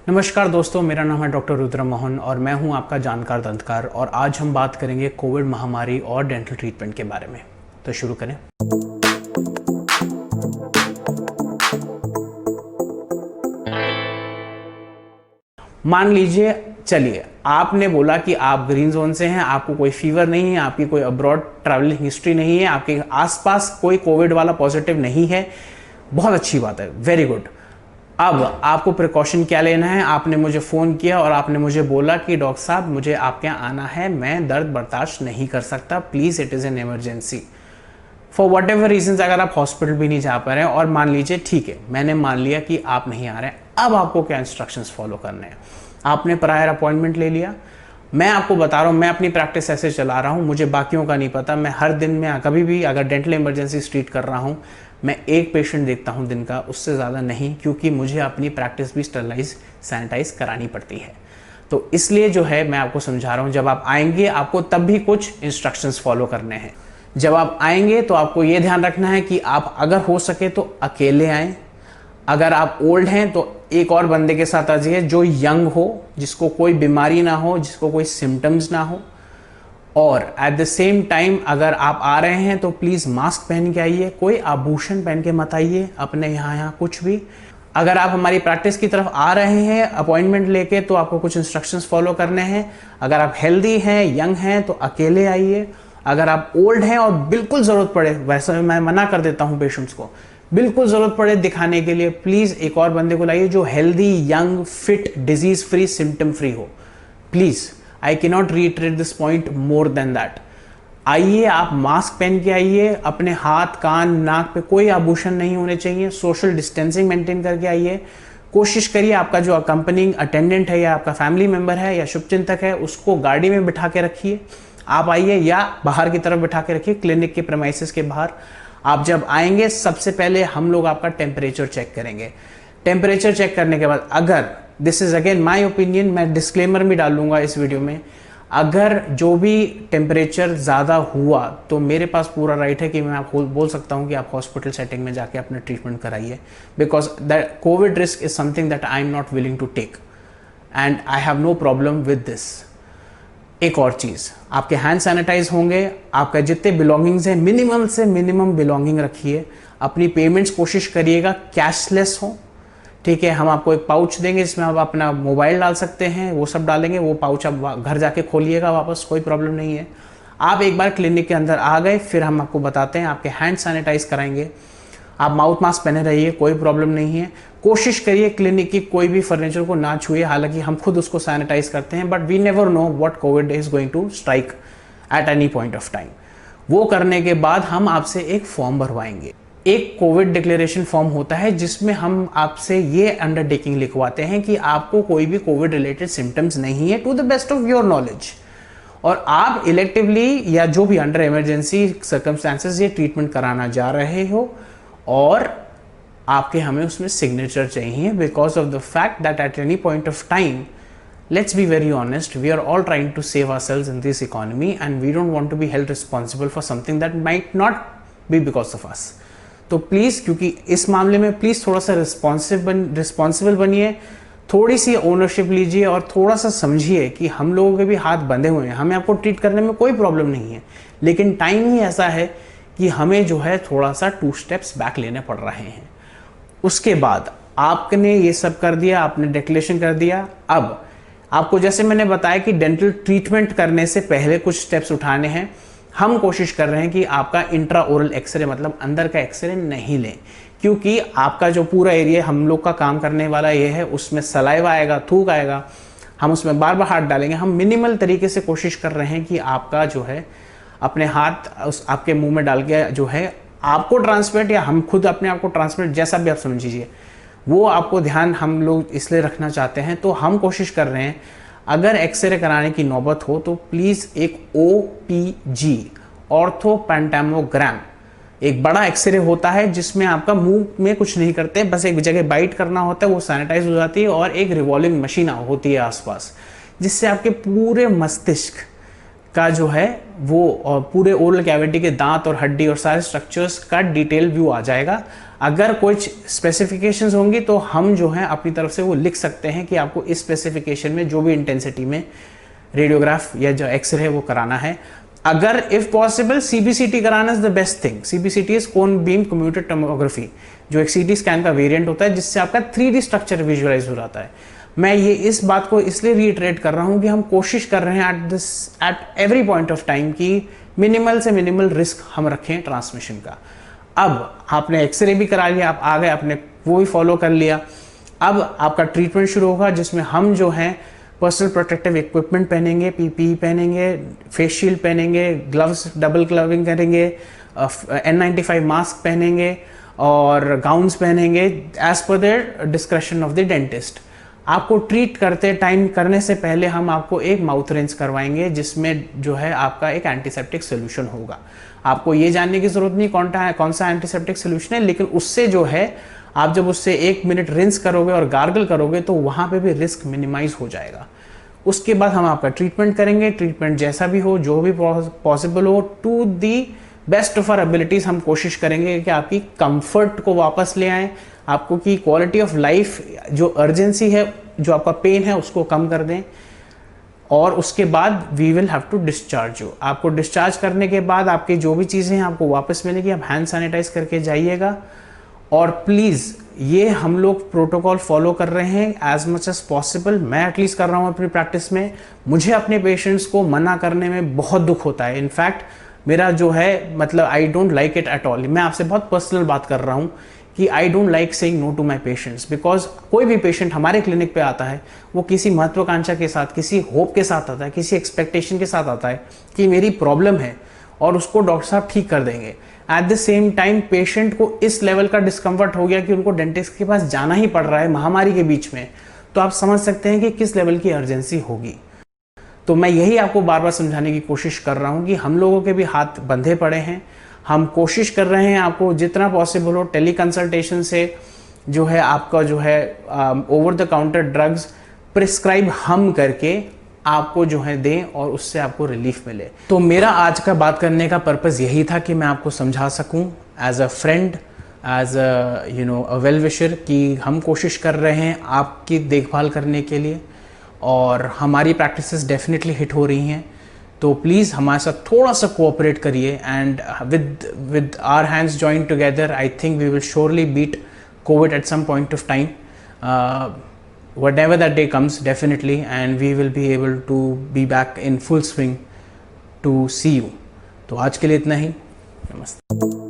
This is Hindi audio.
नमस्कार दोस्तों, मेरा नाम है डॉक्टर रुद्र मोहन और मैं हूं आपका जानकार दंतकार। और आज हम बात करेंगे कोविड महामारी और डेंटल ट्रीटमेंट के बारे में। तो शुरू करें। मान लीजिए, चलिए आपने बोला कि आप ग्रीन जोन से हैं, आपको कोई फीवर नहीं है, आपकी कोई अब्रॉड ट्रैवलिंग हिस्ट्री नहीं है, आपके आसपास कोई कोविड वाला पॉजिटिव नहीं है। बहुत अच्छी बात है, वेरी गुड। अब आपको प्रिकॉशन क्या लेना है? आपने मुझे फ़ोन किया और आपने मुझे बोला कि डॉक्टर साहब मुझे आपके यहाँ आना है, मैं दर्द बर्दाश्त नहीं कर सकता, please it is an emergency. For whatever reason अगर आप हॉस्पिटल भी नहीं जा पा रहे हैं, और मान लीजिए ठीक है, मैंने मान लिया कि आप नहीं आ रहे हैं, अब आपको क्या इंस्ट्रक्शंस फॉलो करने हैं? आपने प्रायर अपॉइंटमेंट ले लिया। मैं आपको बता रहा हूँ, मैं अपनी प्रैक्टिस ऐसे चला रहा हूँ, मुझे बाकियों का नहीं पता। मैं हर दिन में कभी भी अगर डेंटल इमरजेंसी ट्रीट कर रहा हूँ, मैं एक पेशेंट देखता हूँ दिन का, उससे ज़्यादा नहीं, क्योंकि मुझे अपनी प्रैक्टिस भी स्टरलाइज सैनिटाइज करानी पड़ती है। तो इसलिए जो है मैं आपको समझा रहा हूँ, जब आप आएंगे आपको तब भी कुछ इंस्ट्रक्शंस फॉलो करने हैं। जब आप आएंगे तो आपको ये ध्यान रखना है कि आप अगर हो सके तो अकेले आएँ। अगर आप ओल्ड हैं तो एक और बंदे के साथ आ जाइए जो यंग हो, जिसको कोई बीमारी ना हो, जिसको कोई सिम्टम्स ना हो। और एट द सेम टाइम अगर आप आ रहे हैं तो प्लीज़ मास्क पहन के आइए, कोई आभूषण पहन के मत आइए अपने यहाँ कुछ भी। अगर आप हमारी प्रैक्टिस की तरफ आ रहे हैं अपॉइंटमेंट लेके, तो आपको कुछ इंस्ट्रक्शंस फॉलो करने हैं। अगर आप हेल्दी हैं, यंग हैं, तो अकेले आइए। अगर आप ओल्ड हैं और बिल्कुल ज़रूरत पड़े, वैसे मैं मना कर देता हूँ पेशेंट्स को, बिल्कुल ज़रूरत पड़े दिखाने के लिए, प्लीज़ एक और बंदे को लाइए जो healthy, young, fit, disease free, symptom free हो। Please, I can not reiterate this point more than that. आइए, आप मास्क पहन के आइए, अपने हाथ, कान, नाक पे कोई आभूषण नहीं होने चाहिए, सोशल डिस्टेंसिंग मेंटेन करके आइए। कोशिश करिए आपका जो अकम्पनिंग अटेंडेंट है या आपका फैमिली मेंबर है या शुभचिंतक है, उसको गाड़ी में बिठा के रखिए। आप आइए, या बाहर की तरफ बिठा के रखिए, क्लिनिक के प्रेमाइसिस के बाहर। आप जब आएंगे सबसे पहले हम लोग आपका टेम्परेचर चेक करेंगे। टेम्परेचर चेक करने के बाद, अगर this is again my opinion, मैं डिस्क्लेमर भी डालूंगा इस वीडियो में, अगर जो भी टेम्परेचर ज़्यादा हुआ तो मेरे पास पूरा राइट है कि मैं आपको बोल सकता हूं कि आप हॉस्पिटल सेटिंग में जाके अपना ट्रीटमेंट कराइए, because the covid risk is something that I am not willing to take and I have no problem with this. एक और चीज़, आपके हैंड सैनिटाइज होंगे, आपका जितने बिलोंगिंग्स हैं मिनिमम से मिनिमम बिलोंगिंग रखिए। अपनी पेमेंट्स कोशिश करिएगा कैशलेस हो, ठीक है। हम आपको एक पाउच देंगे जिसमें आप अपना मोबाइल डाल सकते हैं, वो सब डालेंगे, वो पाउच आप घर जाके खोलिएगा वापस, कोई प्रॉब्लम नहीं है। आप एक बार क्लिनिक के अंदर आ गए, फिर हम आपको बताते हैं, आपके हैंड सैनिटाइज कराएंगे। आप माउथ मास्क पहने रहिए, कोई प्रॉब्लम नहीं है। कोशिश करिए क्लिनिक की कोई भी फर्नीचर को ना छुए, हालांकि हम खुद उसको सैनिटाइज करते हैं, but we never know what covid is going to strike at any point of time. वो करने के बाद हम आपसे एक फॉर्म भरवाएंगे। एक कोविड डिक्लेरेशन फॉर्म होता है जिसमें हम आपसे ये अंडरटेकिंग लिखवाते हैं कि आपको कोई भी कोविड रिलेटेड सिम्टम्स नहीं है, to the best of your knowledge, और आप इलेक्टिवली या जो भी अंडर इमरजेंसी सर्कमस्टांसेस ये ट्रीटमेंट कराना जा रहे हो, और आपके हमें उसमें सिग्नेचर चाहिए, because of the fact that at any point of time, let's be very honest, we are all trying to save ourselves in this economy and we don't want to be held responsible for something that might not be because of us. तो प्लीज़, क्योंकि इस मामले में प्लीज़ थोड़ा सा रिस्पॉन्सिबल बनिए, थोड़ी सी ओनरशिप लीजिए और थोड़ा सा समझिए कि हम लोगों के भी हाथ बंधे हुए हैं। हमें आपको ट्रीट करने में कोई प्रॉब्लम नहीं है, लेकिन टाइम ही ऐसा है कि हमें जो है थोड़ा सा 2 स्टेप्स बैक लेने पड़ रहे हैं। उसके बाद आपने ये सब कर दिया, आपने डिक्लेरेशन कर दिया। अब आपको जैसे मैंने बताया कि डेंटल ट्रीटमेंट करने से पहले कुछ स्टेप्स उठाने हैं। हम कोशिश कर रहे हैं कि आपका इंट्रा ओरल एक्सरे, मतलब अंदर का एक्सरे नहीं लें, क्योंकि आपका जो पूरा एरिया हम लोग का काम करने वाला ये है, उसमें सलाइवा आएगा, थूक आएगा, हम उसमें बार बार हाथ डालेंगे। हम मिनिमल तरीके से कोशिश कर रहे हैं कि आपका जो है अपने हाथ उस आपके मुंह में डाल के जो है आपको ट्रांसमिट, या हम खुद अपने आप को ट्रांसमिट, जैसा भी आप समझिए, वो आपको ध्यान हम लोग इसलिए रखना चाहते हैं। तो हम कोशिश कर रहे हैं, अगर एक्सरे कराने की नौबत हो तो प्लीज़ एक OPG, ऑर्थो पेंटामोग्राम, एक बड़ा एक्सरे होता है जिसमें आपका मुंह में कुछ नहीं करते, बस एक जगह बाइट करना होता है, वो सैनिटाइज हो जाती है, और एक रिवॉल्विंग मशीन होती है आसपास, जिससे आपके पूरे मस्तिष्क का जो है वो, और पूरे ओरल कैविटी के दांत और हड्डी और सारे स्ट्रक्चर्स का डिटेल व्यू आ जाएगा। अगर कुछ स्पेसिफिकेशंस होंगी तो हम जो है अपनी तरफ से वो लिख सकते हैं कि आपको इस स्पेसिफिकेशन में जो भी इंटेंसिटी में रेडियोग्राफ या जो एक्सरे है वो कराना है। अगर इफ पॉसिबल सीबीसीटी कराना is the best thing. CBCT is cone beam computed tomography, जो एक सीटी स्कैन का वेरिएंट होता है जिससे आपका 3D स्ट्रक्चर विजुअलाइज हो जाता है। मैं ये इस बात को इसलिए रीइटरेट कर रहा हूँ कि हम कोशिश कर रहे हैं at every point of time कि मिनिमल से मिनिमल रिस्क हम रखें ट्रांसमिशन का। अब आपने एक्सरे भी करा लिया, आप आ गए, आपने वो भी फॉलो कर लिया। अब आपका ट्रीटमेंट शुरू होगा जिसमें हम जो है पर्सनल प्रोटेक्टिव इक्विपमेंट पहनेंगे, पीपीई पहनेंगे, फेस शील्ड पहनेंगे, ग्लव्स डबल ग्लविंग करेंगे, N95 मास्क पहनेंगे और गाउन्स पहनेंगे as per the discretion of the dentist. आपको ट्रीट करते टाइम करने से पहले हम आपको एक माउथ रिंस करवाएंगे जिसमें जो है आपका एक एंटीसेप्टिक सोल्यूशन होगा। आपको ये जानने की जरूरत नहीं कौन सा एंटीसेप्टिक सोल्यूशन है, लेकिन उससे जो है आप जब उससे 1 मिनट रिंस करोगे और गार्गल करोगे तो वहाँ पे भी रिस्क मिनिमाइज हो जाएगा। उसके बाद हम आपका ट्रीटमेंट करेंगे। ट्रीटमेंट जैसा भी हो, जो भी पॉसिबल हो, to the best of our abilities हम कोशिश करेंगे कि आपकी कंफर्ट को वापस ले आएँ, आपको की क्वालिटी ऑफ लाइफ, जो अर्जेंसी है, जो आपका पेन है उसको कम कर दें। और उसके बाद we will have to discharge you. आपको डिस्चार्ज करने के बाद आपकी जो भी चीज़ें हैं आपको वापस मिलेगी। आप हैंड सैनिटाइज करके जाइएगा। और प्लीज़ ये हम लोग प्रोटोकॉल फॉलो कर रहे हैं एज मच एज पॉसिबल। मैं एटलीस्ट कर रहा हूँ अपनी प्रैक्टिस में। मुझे अपने पेशेंट्स को मना करने में बहुत दुख होता है। इनफैक्ट मेरा जो है मतलब I don't like it at all. मैं आपसे बहुत पर्सनल बात कर रहा हूँ कि I don't like saying no to my patients, because कोई भी पेशेंट हमारे क्लिनिक पे आता है वो किसी महत्वाकांक्षा के साथ, किसी होप के साथ आता है, किसी एक्सपेक्टेशन के साथ आता है कि मेरी प्रॉब्लम है और उसको डॉक्टर साहब ठीक कर देंगे। At the same time patient को इस लेवल का डिस्कम्फर्ट हो गया कि उनको डेंटिस्ट के पास जाना ही पड़ रहा है महामारी के बीच में, तो आप समझ सकते हैं कि किस लेवल की अर्जेंसी होगी। तो मैं यही आपको बार बार समझाने की कोशिश कर रहा हूँ कि हम लोगों के भी हाथ बंधे पड़े हैं। हम कोशिश कर रहे हैं आपको जितना पॉसिबल हो टेली कंसल्टेशन से जो है आपका जो है over the counter drugs prescribe हम करके आपको जो है दें और उससे आपको रिलीफ मिले। तो मेरा आज का बात करने का पर्पज़ यही था कि मैं आपको समझा सकूं as a friend, as a well wisher कि हम कोशिश कर रहे हैं आपकी देखभाल करने के लिए और हमारी प्रैक्टिसेस डेफिनेटली हिट हो रही हैं। तो प्लीज़ हमारे साथ थोड़ा सा कोऑपरेट करिए and with our hands joint together I think we will surely beat covid at some point of time, whatever that day comes, definitely, and we will be able to be back in full swing to see you. तो आज के लिए इतना ही। नमस्ते।